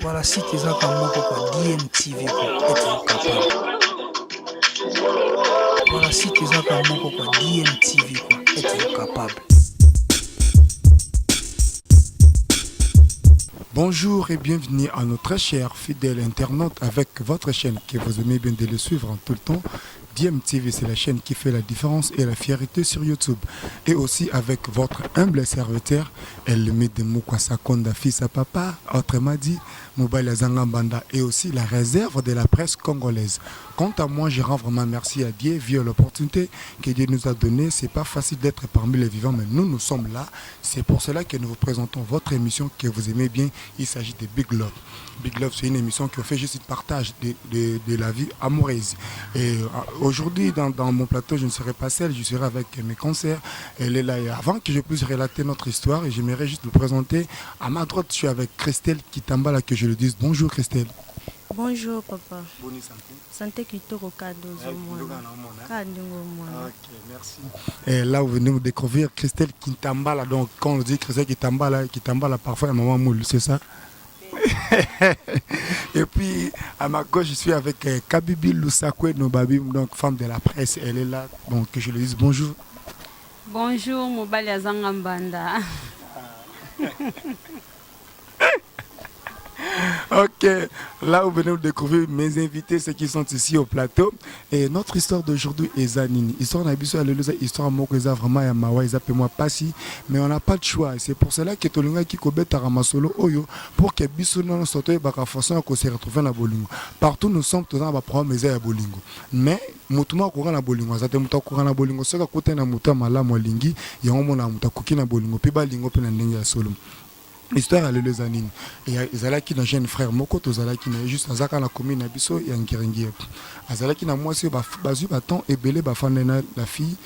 Voilà, si tu as quoi, DMTV, quoi, êtes-vous capable? Voilà, si tu as quoi, DMTV, quoi, êtes-vous capable? Bonjour et bienvenue à notre chère fidèle internaute avec votre chaîne que vous aimez bien de le suivre en tout le temps. DMTV, c'est la chaîne qui fait la différence et la fierté sur YouTube. Et aussi avec votre humble serviteur, elle met de Mukwasa Konda, fils à papa, autrement dit, Mobile Zangambanda, et aussi la réserve de la presse congolaise. Quant à moi, je rends vraiment merci à Dieu via l'opportunité que Dieu nous a donnée. C'est pas facile d'être parmi les vivants, mais nous sommes là. C'est pour cela que nous vous présentons votre émission que vous aimez bien. Il s'agit de Big Love. Big Love, c'est une émission qui fait juste le partage de la vie amoureuse. Et aujourd'hui, dans mon plateau, je ne serai pas seul, je serai avec mes concerts. Elle est là. Et avant que je puisse relater notre histoire, j'aimerais juste vous présenter. À ma droite, je suis avec Christelle Kitambala, que je le dise. Bonjour Christelle. Bonjour papa. Bonne santé. Santé Kitoko Kadozo. Ok, merci. Et là, vous venez de découvrir Christelle Kitambala. Donc, quand on dit Christelle Kitambala, parfois, un moment moule, c'est ça? Et puis, à ma gauche, je suis avec Kabibi Lusakwe Nobabi, donc femme de la presse. Elle est là. Donc, que je lui dise bonjour. Bonjour, Mobile Zangambanda. Ok, là vous venez de découvrir mes invités, ceux qui sont ici au plateau. Et notre histoire d'aujourd'hui est Zanini. Histoire d'Abisso, histoire Mokoza, vraiment Yamawa, ils appellent moi Passi, mais on n'a pas de choix. C'est pour cela que Tolinga qui kobe Taramasolo Oyo, pour que Bisso non sorte et baka façon qu'on se retrouve dans Bolingo. Partout nous sommes tous dans la programme à Bolingo. Mais, Moutuma Koura na Bolingo, Zate Mouta Koura na Bolingo, ce que côté na Mouta Mala Molingi, Yamon na Mouta Kuki na Bolingo, Piba Lingo Penandenga Solo. Histoire à l'Elezanine. Et Azalaki n'a jeune frère Moko, Tozalaki n'a juste Azaka la commune Abisso et Angiringi. Azalaki n'a moi, c'est Bazu Baton et Belé Bafandena, la fille,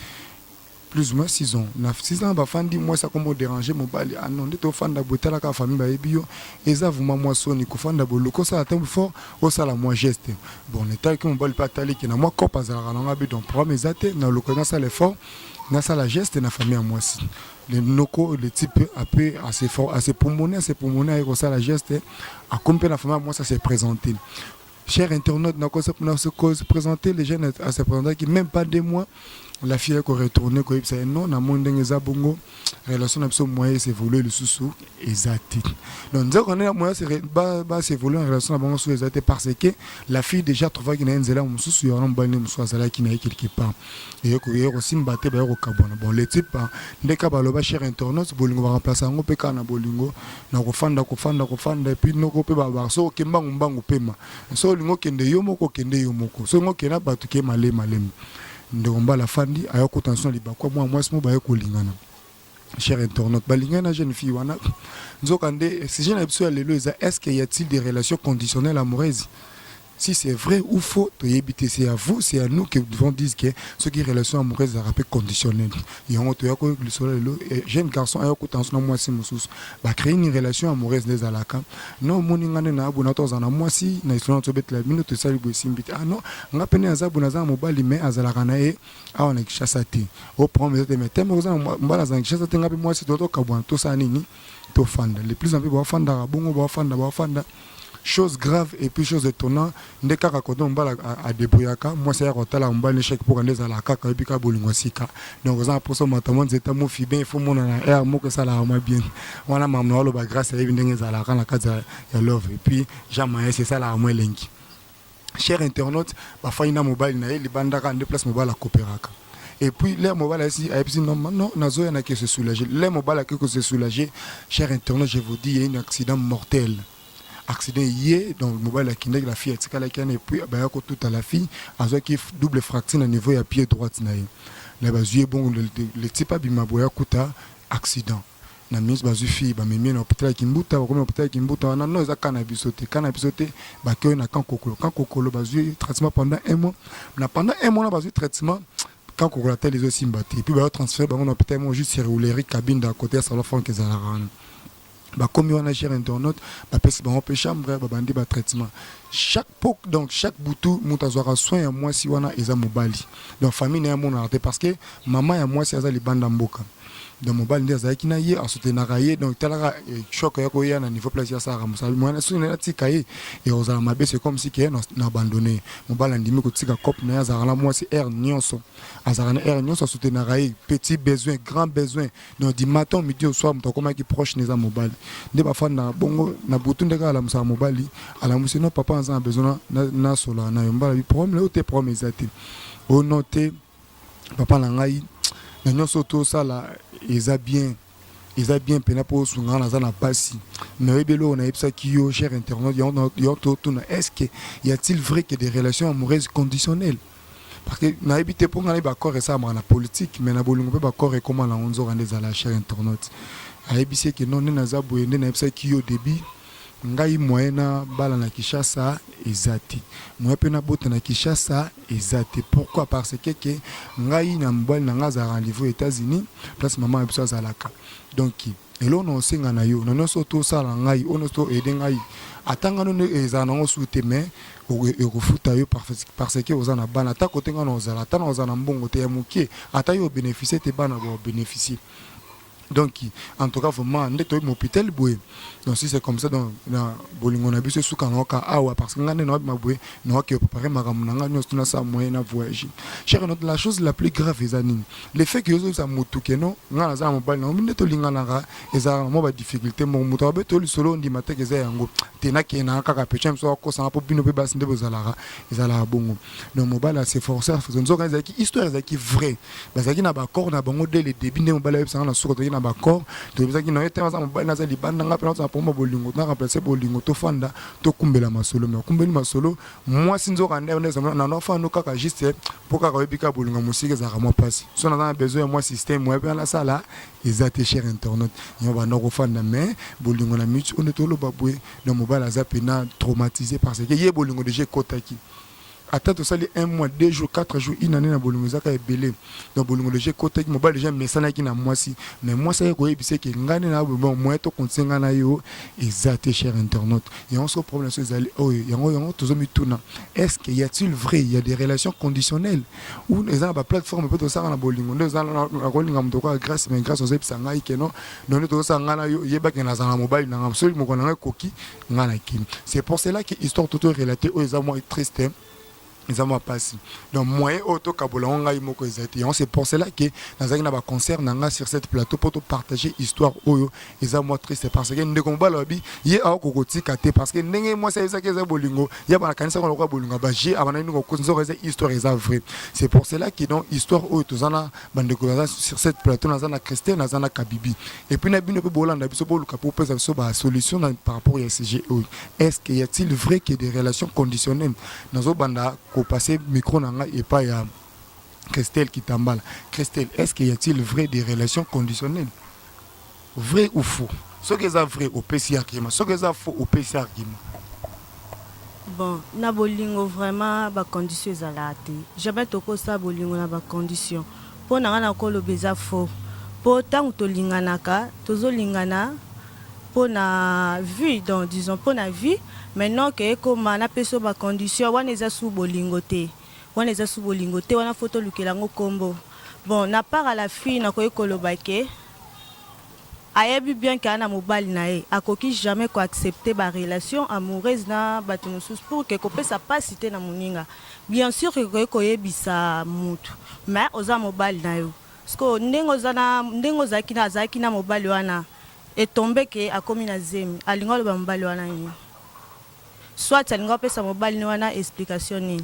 plus ou moins 6 ans. 6 ans, Bafandi, moi, ça comme déranger mon bali. Ah non, de Fanda Botala, la famille Baebio, et ça, vous m'avez sonné, Kofanda Boloko, ça a tant fort, au sala moi geste. Bon, l'état que mon bali patali, qui n'a moi, Kopa Zalanga, donc, pour mes athées, dans le connaissance l'effort, dans ça la geste, dans la famille à moi aussi. Les noko, les types assez fort, assez pulmonaire, avec ça la geste, à compter la famille, moi ça s'est présenté. Chers internautes, nous avons présenté les jeunes à se présenter qui même pas 2 mois. La fille a retourné, non, na monde bongo, relation absolument moyen c'est voulu le sous exact. Donc nous avons un moyen c'est voulu en relation bongo sous exact parce que la fille déjà trouva qu'il y a un zéla sous sur un bon sous qui n'est quelque part. Et que aussi mbaté ba kabona. Bon les types dès ka baloba cher internaute bolingo va remplacer ngo pe kana bolingo na kofanda et puis noko pe ba so kembangu mbangu pema. So lingo kende yomoko so ngo kena batuke malem. Ndongomba la fandi ayoko tension libakwa moi simo ba yoko lingana. Cher internaute, balingana jeune fille wana nzokande si jeune absolu lelo est-ce qu'il y a-t-il des relations conditionnelles amoureuses? Si c'est vrai ou faux, c'est à vous, c'est à nous que devons dire que ce qui est relation amoureuse est rappelé conditionnel. Et on le jeune garçon a tension moi si moussous va créer une relation amoureuse des alaka. Non, mon ingane na abuna tozana moi si na isona to bet la minute sali bo simbiti. Ah non, on a peine azabuna za mobali mais azalaka na e a on est chassati. Au premier mais thème aux mbala za chassati ngapi moi si toto kabwan to sa nini to fanda. Les plus en plus ba fanda bongo ba fanda. Chose grave et puis chose étonnante, dès que on va à débrouillaka, moi c'est à la on va l'échec pour aller à la caca et puis à bolingosika. Donc vous en pour ça maintenant c'est un mot bien, il faut mon air mot que ça la moi bien. On a maman le grâce à une à la la casa ya love et puis jamais c'est ça la moi linki. Cher internaute, ba faina mobile na les bandaka en déplace mobile à coopéraka. Et puis les mobile ici non nazo yana que se soulager. Les mobile que se soulager. Cher internaute, je vous dis il y a un accident mortel. Accident hier, donc le mobile a la fille et puis tout à la fille, avec double fracture au niveau à pied droit. Là, bon, le type a bimaboya kuta accident. Na mise bazu fille ba memi na hôpital Kimbuta comme hôpital Kimbuta na no za cannabis ba que na kankokolo bazu traitement pendant 1 mois. Pendant 1 mois na bazu traitement quand on relatait les aussi mbatté puis ba transfert ba on hôpital moi juste rouler cabine d'à côté ça la fond que ça la rend. Comme on a cher internaute, on peut chambre, bandi ba traitement. Chaque poc donc chaque boutou mutazwara soin ya moi si wana eza mobali. Donc famille na mon arrêté parce que maman ya moi c'est ça les banda mboka. donc mobali nde azalaki na ye asoutenaka ye donc talaka choc ya koya na niveau place ya sara mosala mwana soki na tika ye et ozala mabe c'est comme si ke na abandonné mobali andimi kotika cope na ye azalaka na mwasi air nyonso azalaka na air nyonso asoutenaka ye petit besoin grand besoin donc du matin midi au soir moto akomaki proche neza mobali nde bafanda na bongo na butu nde kaka alamusaka mobali alamusi no papa aza na besoin na solo na yo mbala bi problème le te problème eza te ono te papa na ngai na nyonso tosala eza bien pena po sunga na za na pasi mais ebelo na yebisaki yo cher internaute yo totuna est-ce que y a-t-il vrai que des relations amoureuses conditionnelles parce que na ebité pour ngana ba corps ça na politique mais na bolingo pe ba corps et comment la onzo rendre za la cher internaute ayebisi que non na za boyende na yebisaki yo début ngai moyena bala na Kinshasa ezati moi pe na bota na Kinshasa ezati pourquoi parce que ngai na mbali na ngaza rendez-vous aux États-Unis place maman ebiso azalaka donc elo no senga na yo no so to sala ngai ono to aider ngai atanga no ezana ngo soute mais ekofuta yo parce que ozana bana ta côté ngana ozala ta na ozana mbongo te ya mukie ata yo bénéficier te bana bo bénéficier. Donc, en tout cas, vraiment, nous sommes hôpital. Donc, si c'est comme ça, donc, bolingo na biso suka noka awa parce que ngane no mabwe no ke préparer makamuna ngano tuna sa moyen na voyage. Cher notre la chose la plus grave ezanini. Le fait que yo za mutu keno ngana za mobile na minde to lingana ga eza mo ba difficulté mo mutu ba to solo ndi mateke za yango. Tena kena kaka pecha mso ko sa po bino pe bas ndebo zalara ezala bongo. Donc mobile c'est forcer faisons zo za ki histoire za ki vrai. Bazaki na ba corps na bango dès le début ne mobile sa na suko to na ba corps to bizaki no eta za mobile na za libanda nga pe na pour bolingo na remplacer bolingo to fanda to kumbela masolo mais kumbeli masolo moi sinzo kande on na no fa no kaka juste pour kaka webika bolingo musike za ka mo passe so na besoin moi système moi bien la sala ezate cher internet yo ba no ko fanda mais bolingo na mitu on to lo babwe no mobile za pena traumatisé parce que ye bolingo déjà kotaki attends ça les 1 mois 2 jours 4 jours une année na bolingo zaka ebele donc bolingo déjà côté qui mobile déjà messana qui na moisi mais moi ça ko ebise que ngane na bon moi to konsenga na yo exact cher internaute et on se problème sur les oh yango tozomi tuna est-ce qu'il y a-t-il vrai il y a des relations conditionnelles ou les ba plateforme peut to ça na bolingo les na kolinga mtoko grâce mais grâce aux ebisanga ikeno donc to ça ngana yo yeba ke na za mobile na absolu mo kona koki ngana kim c'est pour cela que histoire tout relaté aux amours triste ils ont passé donc moyen auto kabola on ngai moko ezati on c'est pour cela que nazaki na ba concert nanga sur cette plateau pour partager histoire oyo eza moi triste parce que ndeko mbala bi ye a kokotika te parce que ndenge moi ça eza keza bolingo ya ba kanisa ko bolingo ba je abana ndiko konzo eza histoire eza vrai c'est pour cela que donc histoire oyo tozana bandeko sur cette plateau nazana Christelle nazana Kabibi et puis na bino pe bolanda biso boluka pour pesa biso ba solution par rapport à CG oyo est-ce qu'il y a-t-il vrai que des relations conditionnelles nazo banda ko passer micro nanga et pas ya Christelle qui t'emballe. Christelle, est-ce qu'il y a-t-il vrai des relations conditionnelles? Vrai ou faux? Ce que c'est vrai au PC argument, ce que c'est faux au PC argument. Bon, na bolingo vraiment ba condition ezalate. Jamais toko sa bolingo na ba condition. Po na na ko lo beza faux. Po tant to linganaka, tozo lingana po na vie donc disons po na vie. Maintenant que comme na peso ba condition wana eza sous bolingo te. Wana eza sous bolingo te wana photo lukelango kombo. Bon, na part à la fille na ko ekoloba ke ayebi bien kana mobali na ye akoki jamais ko accepter ba relation amoureuse na bato mosusu pour que ko pesa pasité na moninga. Bien sûr que ko yebisa mutu. Mais oza mobali na yo. Parce que ndengo zaki na mobali wana et tomber que akomi na zemi alinga lo mobali wana ni. Soit alinga pesa mobali wana explication ni.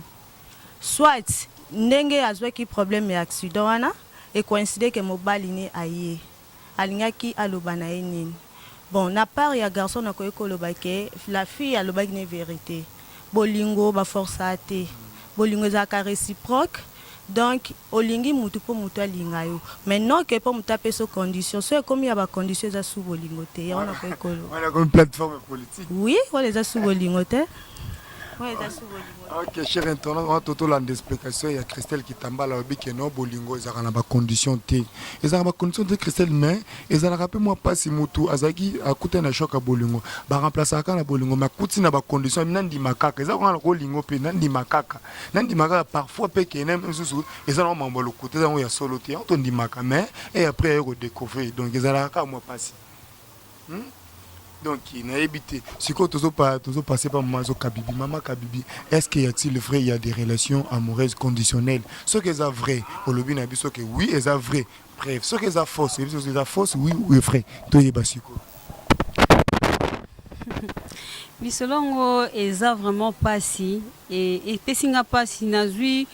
Soit ndenge azwa ki problème et accident wana et coïncider que mobali ni aye. Alinga ki alobana nini. Bon, na part ya garçon na ko ekoloba ke la fille alobaki ne vérité. Bolingo ba forçate. Bolingo za ka réciproque. Donc olingi mutu po mutu alinga yo. Maintenant que po mutu apeso condition, so comme ya ba condition za sous bolingo te. Ya wana ko ekolo. Wana comme plateforme politique. Oui, wala za sous bolingo te. Ok, cher internaute, on a tout l'explication. Il y a Christelle qui tamba là, qui est non bolingo, ils ont des conditions T. Ils ont des conditions de Christelle, mais ils ont rappelé moi pas si mutu, azaki a coûté un choc à bolingo. Ba remplacer à bolingo, mais coûte na ba condition, nandi makaka. Ils ont un bolingo pe nandi makaka. Nandi makaka parfois pe qui n'aime sous, ils ont un mambo le côté, ils ont ya solo T, on dit makaka, mais et après ils redécouvrir. Donc ils ont la moi pas si. Donc, il n'a évité. Si tu as passé par Maman Kabibi, Maman Kabibi, est-ce qu'il y a-t-il vrai, il y a des relations amoureuses conditionnelles? Ce qui est vrai, au lobby n'a dit que oui, c'est vrai. Bref, ce qui est faux, c'est fausse, oui ou vrai. Toi, il y a basiko. Mais selon eza vraiment pas si et pesinga pas si nazui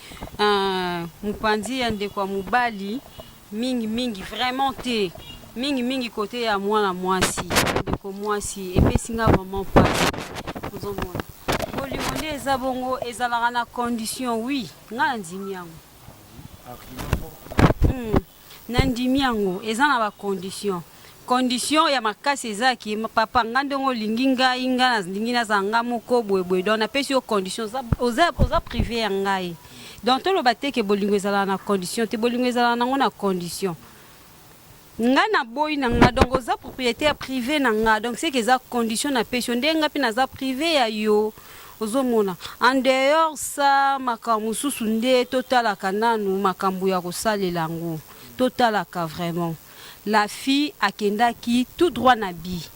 mupandi ande kwa mubali mingi vraiment te mingi côté à moi la moisi de moisi et pesinga vraiment pas vous en mona bolingo eza bongo ezalaka na condition oui nga ndimi yango nandimi yango eza na ba condition ya makasi ezaki papa ngandongo linginga inga na zanga moko bwebwe donc na pesi yo condition oza privé ya ngai donc to lo bateke bolingo ezala na condition te bolingo ezala nango na condition nga na boy na nga donc oza propriétaire privé na nga donc c'est que eza condition na pesi ndenga pe na za privé ya yo ozomona en dehors ça makambo susu nde totalaka nanu makambo ya kosalela ngo totalaka vraiment. La fille a kendaki tout droit na bi.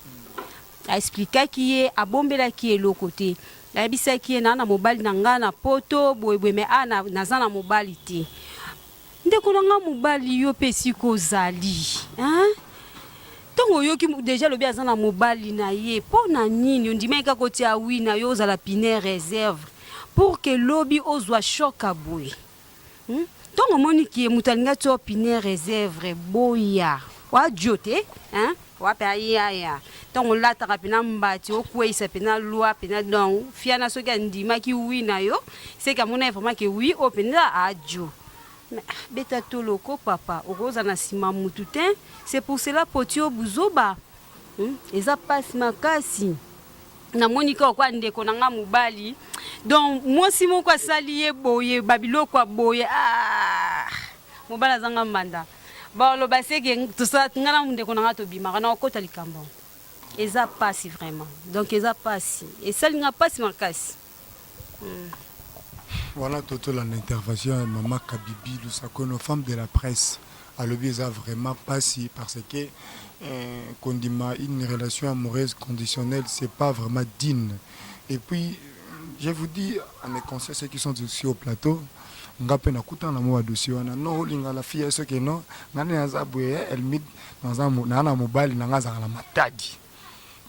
A expliqué qui est a bombela qui est l'autre côté. La bisa qui est na mobile nanga na poto boyebwe me ana na mobile té. Ndeko nanga mobile yo pesi ko zali. Hein? Tongo yo ki déjà le bien na mobile na ye po na nini on dit mais ka côté a oui na yo za la piner réserve pour que lobby ozwa choc a boy. Tongo moni ki mutalinga to piner réserve boya. Wa jote hein wa pa ya donc on la tapena mbati okwe isa pena loi pena donc fiana so ka ndima ki wi na yo c'est ka mona vraiment que oui opena ajo beta toloko papa okoza na sima mututin c'est pour cela potio buzoba eza passe makasi na monika kwa ndeko nanga mubali donc moi si mon kwa saliye boye babilo kwa boye mobala zanga manda bon le basé que tout ça ngana munde ko nanga to bima na ko talikambo eza pas vraiment donc eza pas si et ça n'a pas si makasi voilà toute l'intervention de Maman Kabibi Lusako nos femmes de la presse à l'objet eza vraiment pas si parce que qu'on dit une relation amoureuse conditionnelle c'est pas vraiment digne et puis je vous dis à mes conseillers ceux qui sont ici au plateau ngape na kutana mo dossier wana no linga la fille ce que non ngane naza boye elle mit dans un na mobile na ngaza la matadi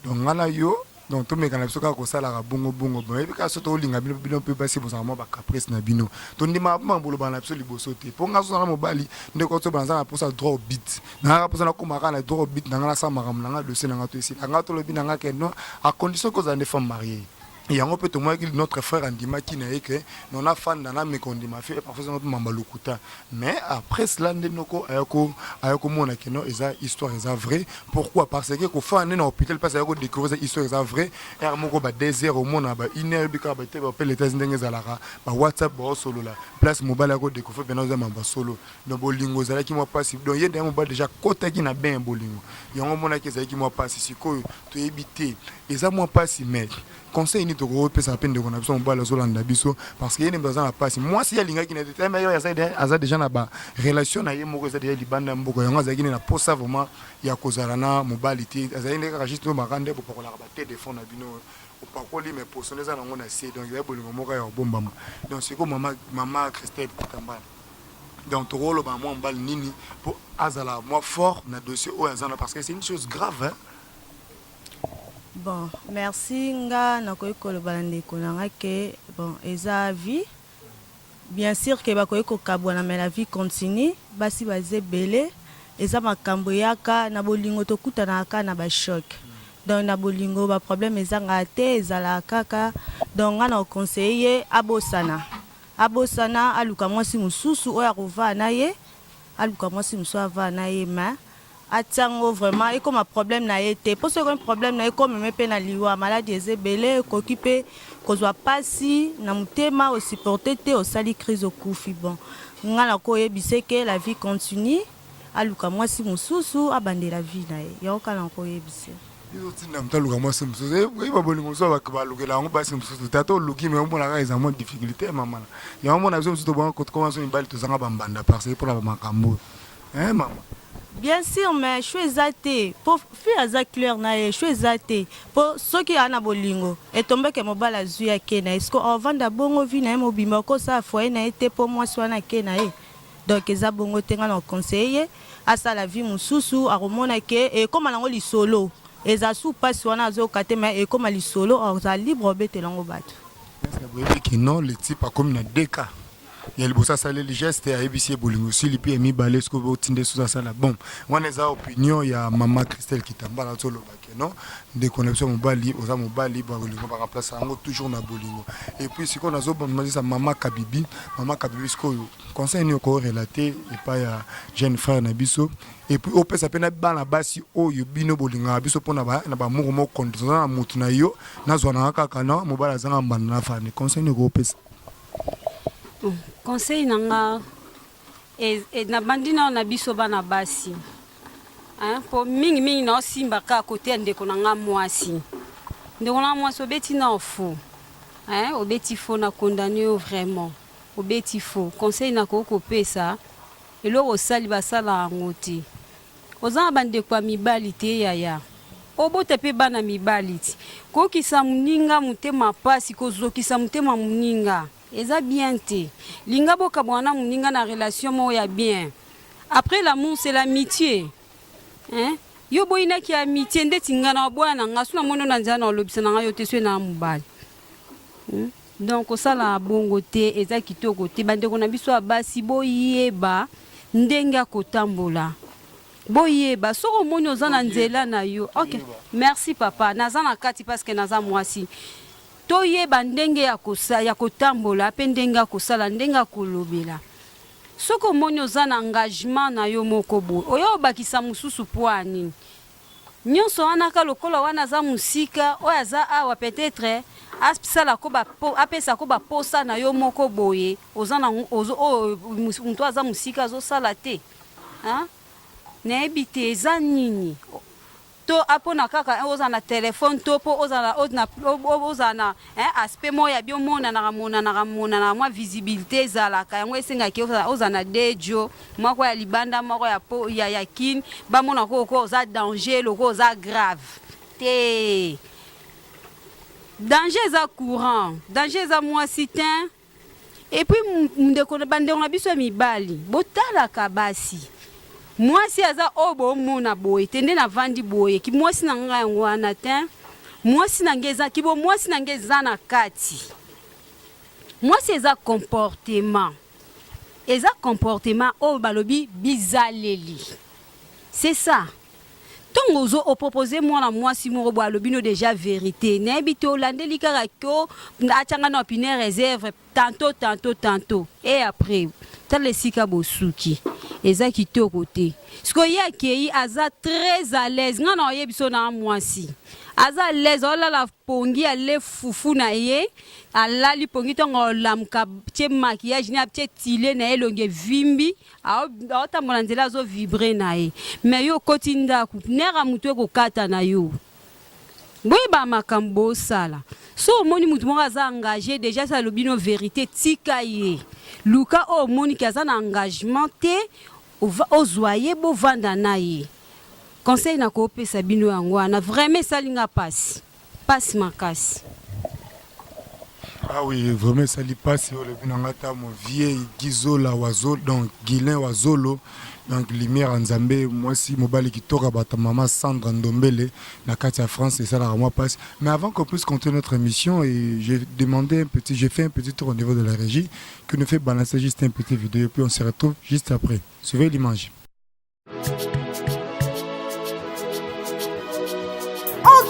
donc ngana yo donc to meka na biso ka ko sala bongo bon et puis ka soto linga bino pe passer pour ça mo ba caprice na bino to ndima mambolo bana biso liboso te po ngaso na mobile ndeko to banza na pour ça droit au beat na pour ça na komaka na droit au beat na ngala sa maram na dossier na ngato ici na ngato lobi na ngaka no à condition que za ne femme mariée. Et en fait, notre frère Andima qui n'a que non a fan dans la mécondima fait parfois notre mambalukuta. Mais après cela, noko ayako mona que non, esa histoire esa vrai. Pourquoi? Parce que qu'au fin d'un hôpital parce que découvrir cette histoire esa vrai. Et moko ba désert au monde ba iner bika ba te ba les états ndenge zalara ba WhatsApp ba solo là. Place mobile ayako découvrir beno za mamba solo. Donc bolingo zala qui moi passe. Donc yé d'un mobile déjà côté qui na bien bolingo. Yango mona que zala qui moi passe ici ko to éviter. Esa moi passe mais conseil ni to ko pesa peine de connaître son bal sur landa biso parce que yene besoin la passe moi si ya linga qui n'était mais ya ça aza déjà na ba relation na yemo ko ça déjà libanda mboko yango za kine na posa vraiment ya kozalana mobilité aza ine ka juste makande pour ko la ba téléphone na bino o pa ko li mais posone za nango na c'est donc ya bolingo moka ya bomba donc c'est comme maman Christelle Kitambala donc to rolo ba moi mbal nini pour azala moi fort na dossier o azana parce que c'est une chose grave hein? Bon, merci nga nakoy koloba ndeko nanga ke bon eza vie bien sûr que bakoy ko kabwana mais la vie continue basi baze belé eza makambo yaka na bolingo to kutana ka na ba choc donc na bolingo ba problème eza ngate ezala kaka donc nga na conseiller abosana aluka mwasi mususu oya kova na ye aluka mwasi mususu ava na ye ma atiango vraiment et comme un problème na été pour ce un problème na comme me pe na liwa maladie ezebele kokipe kozwa pasi na mutema au supporter te au sali crise au kufi bon ngala ko yebise que la vie continue aluka mwasi mususu abande la vie na ye yokala ko yebise izotinda mtaluka mwasi mususu iba bolingo so baluka ngo basi mususu tato luki mais on a raison de difficulté maman ya on a besoin de bon côté comment une balle to zanga bambanda parce que pour la makambo maman. Bien sûr, mais je suis athée. Pour faire ça clair, je suis athée. Pour ceux qui ont un bolingo, et tomber que mon bal a zoué à Kena. Est-ce qu'on vend d'abord au vin et mon bimbo, ça a foyer n'a été pour moi soit à Kena. Donc, les abongos tengan conseiller à ça la vie, mon sous à Romonake, et comme on a les solo, et ça sous pas sur un azo katema, et comme les solo, on a libre bête et l'ango bat. Non, le type a comme une déca. Il y a le bossa salé les gestes et à ABC Bolingo aussi les pieds mi balais ce que vous tindez sous ça là bon on a des opinions il y a maman Christelle qui t'emballe sur le bac non des connexions mobile aux mobile Bolingo par remplacer en toujours na Bolingo et puis ce qu'on a zo bon ça maman Kabibi ce que conseil ni encore relaté et pas ya jeune frère na biso et puis au peut ça pena ba na basi o yo bino Bolingo biso pona ba na ba mouvement condition na mutu na yo na zo na kaka na mobile zanga mbana na fani conseil ni ko pesa. Conseil nanga et na bandina na biso bana basi hein pour mingi na simba ka côté ndeko nanga mwasi ndeko na mwasi obeti na faux hein obeti faux na condamné vraiment obeti faux conseil na ko pesa eloko sali basala ngoti ozanga bandeko mibali te yaya obote pe bana mibali ti ko kisa muninga mutema pasi ko zokisa mutema muninga eza bien te linga boka bwana muninga na relation mo ya bien après l'amour c'est l'amitié hein yo boyina ki amitié ndeti ngana bwana ngasuna mono na nzana olobisa na yo te so na mubali donc osala bongo te eza kitoko te bandeko na biso abasi boyeba ndenga kotambola boyeba soko moni ozana nzela na yo OK merci papa nazana kati parce que naza mwasi toyeba ndenge ya kotambola pe ndenge ya kosala ndenge ya kolobela soko moni ozana engagement na yo moko boye oyo bakisa mususu poani nyonso wana ka lokola wana za musika oyo aza awa peut-être asala ko ba apesa ko ba posa na yo moko boye ozana mutu aza musika azosala te hein na ebite eza nini to apona kaka ozana téléphone to po ozana aspect moya bio mona na mwa visibilité zalaka yango esenga ki ozana dejo moko ya libanda moko ya yakin ba mona ko oza danger loko oza grave te danger za courant danger za mwasi te et puis ndeko bandeko na biso mibali botalaka basi mwasi aza obo mona boye tende na vandi boye ki mwasi na nga yango wana te mwasi na ngeza ki bo mwasi na ngeza na kati mwasi eza comportement o balobi bizaleli c'est ça tongo ozo proposer mwana mwasi moko bo alobino déjà vérité na ebite olandeli kaka ko achanga na opinion réserve tantôt et après tale sika bosuki eza kitoko te siko ya kei aza très à l'aise ngana oyebiso na mwasi aza à l'aise olala pongi ale fufu na ye alali pongi tongo lamka tie maquillage ni aptie tile na elonge vimbi aotambola nzela azo vibrer na ye mais yo koti ndaku nera mutu ekokata na yo boyeba makambo osala so omoni mutu moko aza engagé déjà sa lobino vérité tika ye luka o omoni ki aza na engagement te ozwaye bovanda na ye conseil na kopesa bino yango wana vraiment esalinga pasi makasi. Ah oui, vraiment ça lui passe le binangata mon vieil Gizola Wazolo donc Guilin Wazolo donc lumière en Zambé moi si mobile qui toka bata maman Sandra Ndombele na Katia France et ça là moi passe mais avant qu'on puisse continuer notre émission et j'ai fait un petit tour au niveau de la régie qui nous fait balancer juste un petit vidéo puis on se retrouve juste après. Suivez l'image.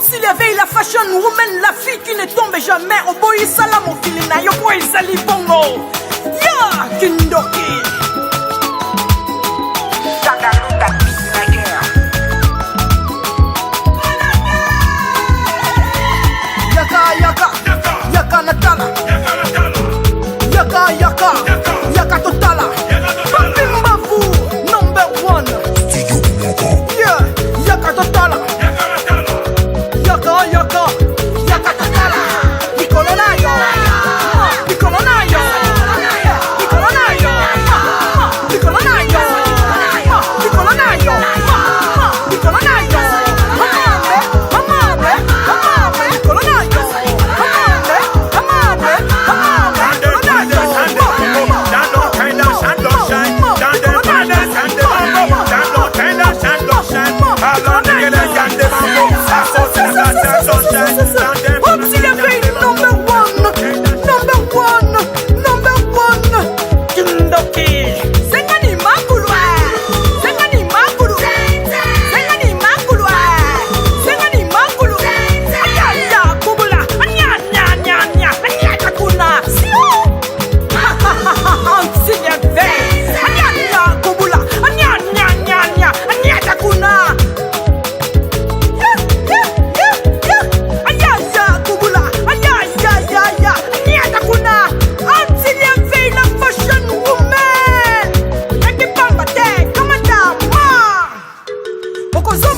S'il y avait la fashion woman, la fille qui ne tombe jamais, au boy salam au filina, yo boy sali bongo. Ya Kindoki. Tagaluta beat la guerre.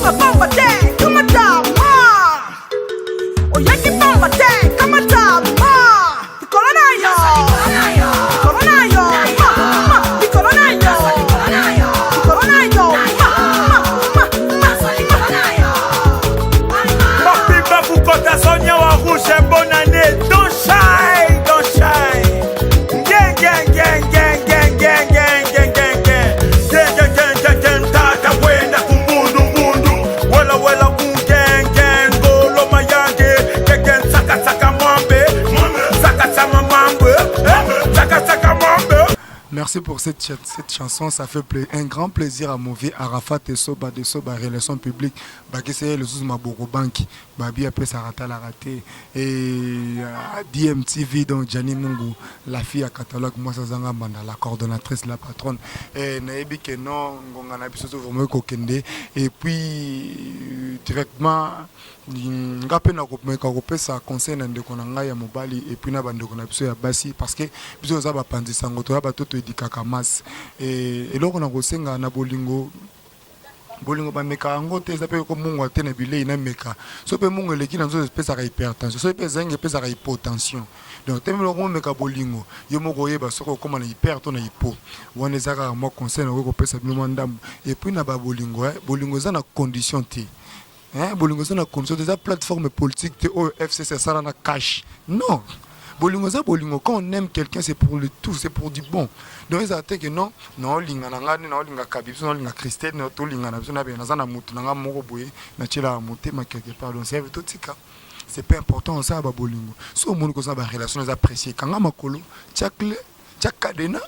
pamba pamba te kamata ma oyaki pamba te kamata ma corona yo corona yo corona yo corona yo Papi Babou Kota Sonia wa rouge bonne année don't shine gang gang gang gang gang gang gang gang gang gang gang gang gang gang tata wenda kumbundu mbundu wala wala gang gang golo mayange gang saka saka mambe saka saka mambe saka saka mambe. Merci pour cette chanson, ça fait un grand plaisir à Mouvi, Arafat et Soba, de Soba, relations publiques, Bakissé, le sous Maboko Banki, Babi après Sarata la raté, et DMTV, donc Gianni Mungu, la fille à catalogue, moi ça zanga banda, la coordonnatrice, la patronne, et Naebi Kenon, Ngongana Bisoto Vraiment Kokende, et puis directement, ngape na kopesa ça concerne ndeko na ngai ya mobali et puis na bandeko na biso ya basi parce que biso za ba pandisa ngoto ya batoto edikaka mas et eloko na kosenga na bolingo ba meka ngo te za pe ko mungu te na bilei na meka so pe mungu eleki na zo espèce ya hypertension so pe zenge espèce ya hypotension donc te melo ko meka bolingo yo moko yeba soko koma na hyper to na hypo wana ezaka mo concerne ko pesa bino mandam et puis na ba bolingo bolingo za na condition te. Bolingo ça na condition des plateformes politiques au FCC ça na cash. Non. Bolingo ça bolingo quand on aime quelqu'un c'est pour le tout, c'est pour du bon. Donc ils attendent que non linga na ngani na linga kabibso na linga Christelle na to linga na biso na bena na mutu na moko boye na chela monter ma quelque part donc c'est tout tika. C'est pas important ça ba bolingo. So monde ko ça ba relation les apprécier kanga makolo chakle chakadena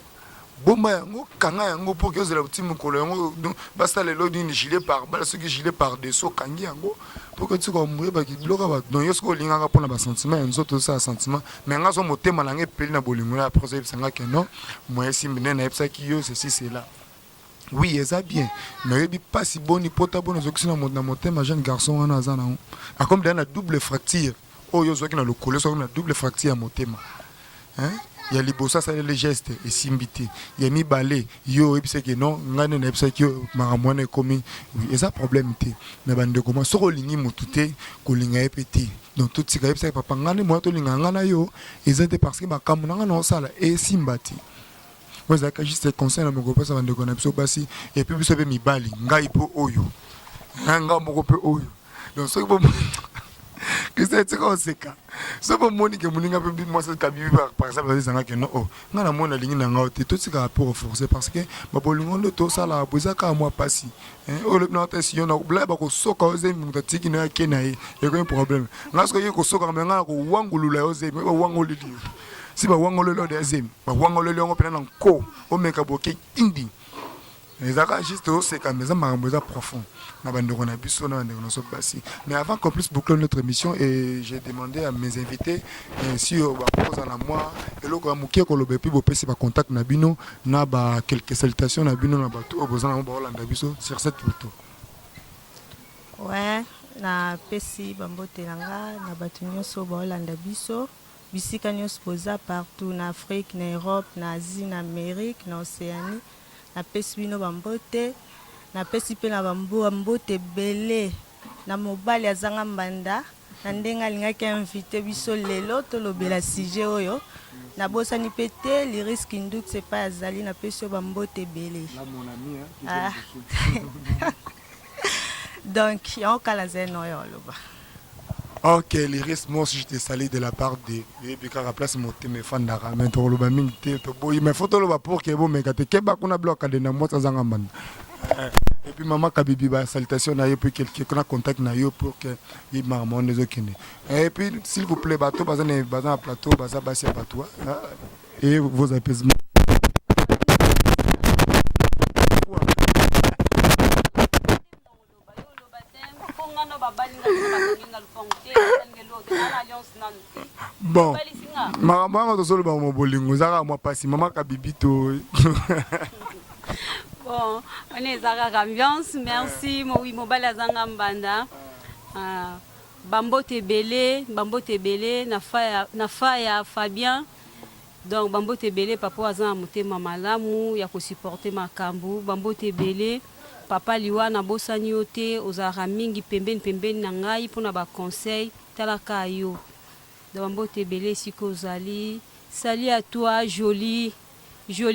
bomba yango kanga yango pour que la petite mokolo yango basta le lodi ni gilet par balle ce qui gilet par dessous kangi yango pour que tu comme ba ki bloka ba donc yo sko linga pour na ba sentiment enzo tout ça sentiment mais nga so motema na ngepeli na bolingo na après ça sanga que non moi si mine na epsa ki yo ceci c'est là oui ça bien mais il pas si bon ni pota bon zo kisina na motema jeune garçon wana azana a comme dans la double fracture oh yo zo ki na le coller so na double fracture à motema hein. Il y a les bossas, ça les gestes et simbité. Il y a mis balai, yo et puis que non, ngane na puis que maramone commis. Et ça problème té. Mais bande comment so lingi mutute ko linga epeti. Donc tout ça puis papa ngane moi to linga ngana yo, ezate parce que ba kamuna na sala et simbati. Moi ça ka juste conseil na moko pesa bande kona biso basi et puis biso be mi bali, ngai po oyo. Nga moko pe oyo. Donc so ko que c'est quoi c'est ça so pour Monique Moninga peut moi ça kabibi par exemple ça nga que non oh nga na mona lingi na ngauti tout ce rapport renforcer parce que ba bolingo ndo to sala boza ka moi pasi oh le plan attention na bla ba ko soka oze mutati na kenaye y a un problème nga ce que yo ko soka mais nga ko wangulula oze mais ba wangolili si ba wangololo de azem ba wangololo ngo pena nko o meka boke indi les arts juste c'est quand même ça profond. Mais avant qu'on puisse boucler notre émission, et j'ai demandé à mes invités si on va moi et le grand mouké qu'on le puis vous pouvez contact nabino na ba quelques salutations nabino na ba tout besoin na ba Hollande biso sur cette photo. Ouais, na pesi bambote nanga na batunyo so ba Hollande biso bisika nyos posa partout en Afrique, en Europe, en Asie, en Amérique, en Océanie. Na pesi bino bambote na pesi pe na bambote belé na mobali azanga mbanda na ndenga lingaki invité biso lelo tolobela sujet oyo na bosani pété les risques induk c'est pas azali na pesi bambote belé là mon ami hein donc on kala zeno yo loba. Ok, les restes, moi aussi je t'ai salé de la part de Bika à place mon téléphone d'ara mais to loba mingi to boy mais photo loba pour que bon mais kate keba kuna bloc de na mota zanga man et puis maman kabibi ba salutation na yo puis quelqu'un qu'on a contact na yo pour que il m'a demandé des okene et puis s'il vous plaît bateau bazana plateau baza basi à bateau et vos apaisements. Bon, maman to solo ba mo bolingo zaka moi pasi maman kabibi to. Bon, on est à ambiance. Merci moi mobile zanga mbanda. Bambote belé na faya Fabien. Donc bambote belé papa azana motema malamu ya ko supporter makambu bambote belé papa liwa na bosani yo te ozalaka mingi pembeni na ngai mpona baconseil talaka yo dambote ebele esika ozali. Sali à toi joli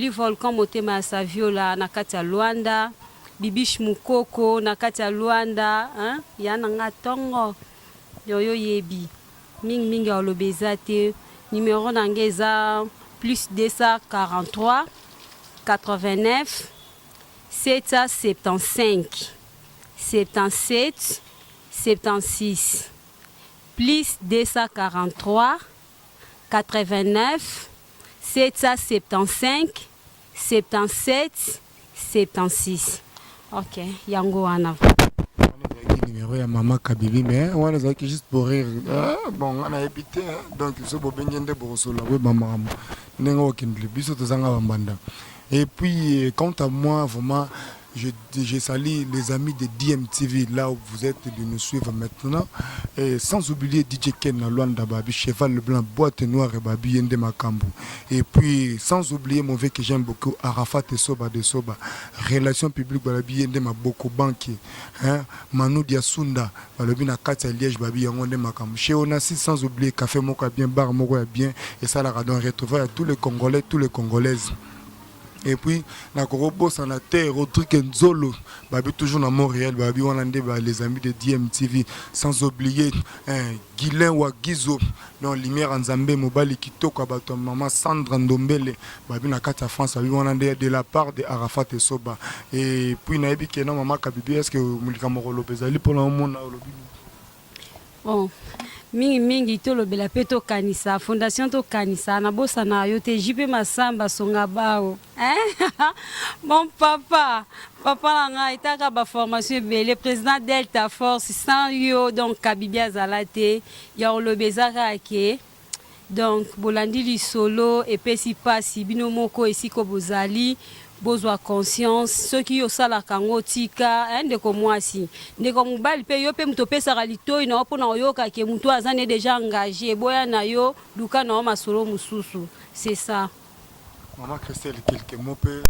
volcan motema ya saviola na kati ya Luanda, bibish mukoko na kati ya Luanda, hein? Ya na nga tongo yoyo yebi mingi olobe eza te. Numéro nange eza plus 243 89 775 77 76 plus 243 89 775 77 76. Ok, yango wana. Numéro ya Maman Kabibi, mais on a juste pour rire. Bon, on a habité, donc ce beau bengende pour solo, oui, maman. Nengo kindle, biso tozanga bambanda. Et puis, quant à moi, vraiment, je salue les amis de DMTV, là où vous êtes, de nous suivre maintenant. Et sans oublier DJ Ken na Luanda Babi, Cheval le Blanc, Boîte Noire et Babi Yende Makambu. Et puis, sans oublier mon vieux que j'aime beaucoup, Arafat et Soba de Soba. Relations publiques, Babi Yende Maboko Banki. Manu Diasunda, Babi na Katia Liège, Babi Yende Makambu. Chez Onassi, sans oublier Café Moka bien, Bar Moka bien. Et ça, la radon retrouver à tous les Congolais, tous les Congolaises. Et puis, na Korobo Sanater, au truc Nzolo, Babi toujours dans Montréal, Babi Wanande, les amis de DMTV, sans oublier Guilain Wagizo, dans Lumière en Zambé, Mobali Kitoko, Baton Maman Sandra Ndombele, Babi na Kata France, Babi Wanande de la part de Arafat et Soba. Et puis, Naebi Kenan, Maman Kabibi, est-ce que Moulika Morolo Bezali pour le moment, bon. Mingi tolobela pe tokanisa fondation tokanisa na bosa na yo te jipe masamba songa bao mon papa langa itaka ba formation belé président Delta Force sans yo donc Kabibi azalate ya olobezaka ke donc bolandi li solo et pesi pasi bino moko esiko bozali bozwa conscience ceux qui yo sala kango tika ndeko mwasi ndeko mobali pe yo pe muto pesa litoi na opona oyoka ke muto azane déjà engagé boya na yo duka na masolo mususu c'est ça. Maman Christelle, quelques mots peu.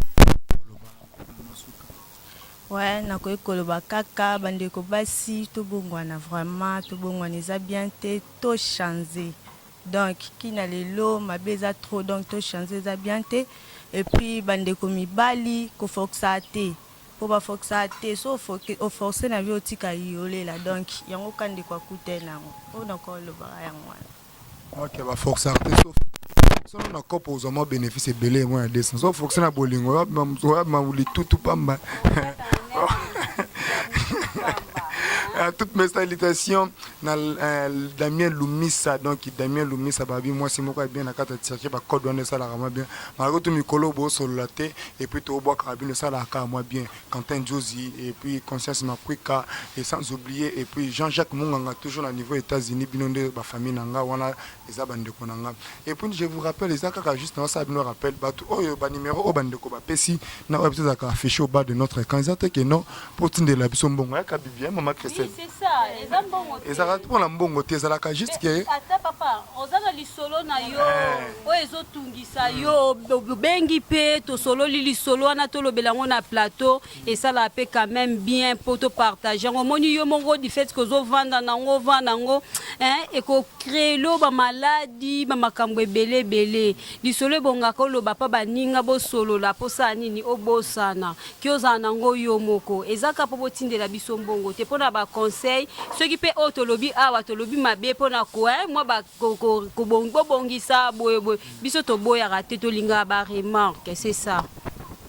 Ouais, na koloba kaka bandeko basi to bongwana vraiment to bongwana eza bien te to changer. Donc qui na lelo mabeza trop donc to changer eza bien te. Et puis bandeko mibali ko foxa te po ba foxa te so o forcer na bio tika yole la donc yango kande kwa kutena ngo na ko lo ba yango. OK, ba foxa te so na ko pozo mo bénéfice belé moi de so foxa na bolingo ma wuli tout pamba. Toutes mes salutations Damien Lumisa, donc Damien Lumisa babi moi c'est moi bien na kata chercher ba code on ça la vraiment bien malgré tout mikolo bo solaté et puis to bois carabine ça la ka moi bien Quentin Josie et puis Conscience Makwika et sans oublier et puis Jean-Jacques Munganga toujours au niveau États-Unis binonde ba famille nanga wana les abande ko nanga et puis je vous rappelle les akaka juste ça me rappelle ba tout ba numéro o bande ko ba pesi na ba peut-être affiché au bas de notre candidat que non pour tinde la biso mbongo ya Kabibi maman Christelle. C'est ça, les ambongo. Et ça va pour la mbongo te ça la juste que ata papa ozana lisolo na yo o ezotungisa yo bengi pe to solo li lisolo na to lobelango na plateau et ça la paix quand même bien pour te partager on moni yo mongo du fait que zo vanda nango et ko créer lo ba maladie ba makambo belé lisolo bonga ko lo ba pa baninga bo solo la posa nini obosana ki ozana ngo yo moko ezaka po botindela biso mbongo te pona ba conseil ceux qui peut autolobi awa tolobi mabe pona ko moi ba ko bongisa boye biso to boya raté to linga ba remarque c'est ça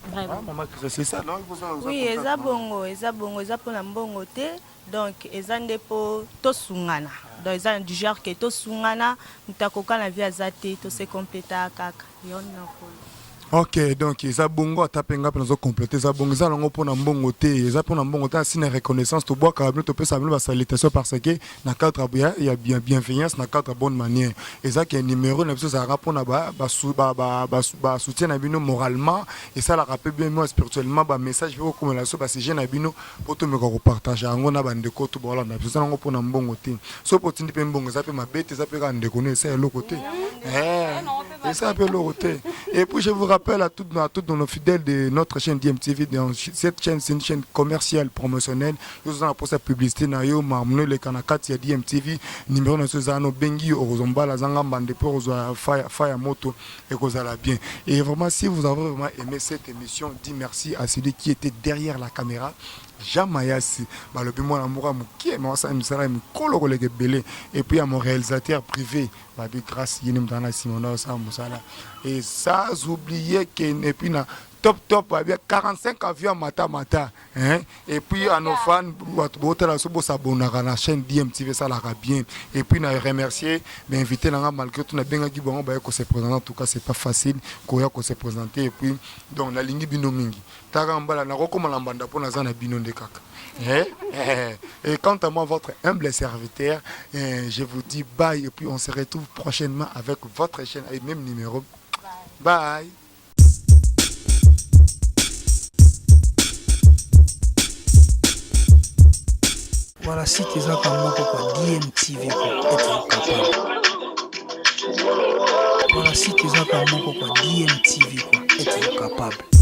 vraiment maman c'est ça non oui eza bongo eza pona mbongo te donc eza ndepo to sungana donc eza du genre que to sungana mutakoka na via zate to se compléter kaka yona ko. OK, donc ça bongo atapenga pour nous compléter ça bongo ça longo pour na mbongo te ça pour na mbongo ta signe reconnaissance to bois ka to pesa ba salutation parce que na cadre il y a bien bienveillance na cadre bonne manière et ça qui est numéro na biso ça rapport na ba soutien na bino moralement et ça la rappelle bien moi spirituellement ba message pour comme la so ba c'est jeune na bino pour to me ko partager ngo na bande ko to bola na biso ça longo pour na mbongo te so pour tindi pe mbongo ça pe ma bête ça pe ka ndeko ne ça le côté Et ça peut le roter. Et puis je vous rappelle à toutes nos fidèles de notre chaîne DMTV, cette chaîne c'est une chaîne commerciale promotionnelle. Nous avons pour sa publicité na yo mamno le kanakati ya DMTV numéro na sozano bengi orozomba la zanga bande pour ozo fire moto et kozala bien. Et vraiment si vous avez vraiment aimé cette émission, dis merci à celui qui était derrière la caméra. Jamayasi, balobi moi l'amour mukie, mais ça me sera mikolo kolege belé. Et puis à mon réalisateur privé, babi grâce yenim dana Simona ça musala. Et ça j'oubliais que et puis na top 45 avions mata hein. Et puis à nos fans botela so bo s'abonner à la chaîne DMTV ça la bien. Et puis na remercier mais inviter na malgré tout na benga ki bon ba ko se présenter, en tout cas c'est pas facile ko ya ko se présenter. Et puis donc la ligne bino mingi takambala na kokoma la mbanda pour na zana bino de kaka. Et quant à moi, votre humble serviteur, je vous dis bye et puis on se retrouve prochainement avec votre chaîne avec même numéro. Bye. Voilà, si tu as comme DMTV pour être capable. Voilà, si tu as comme DMTV pour être capable.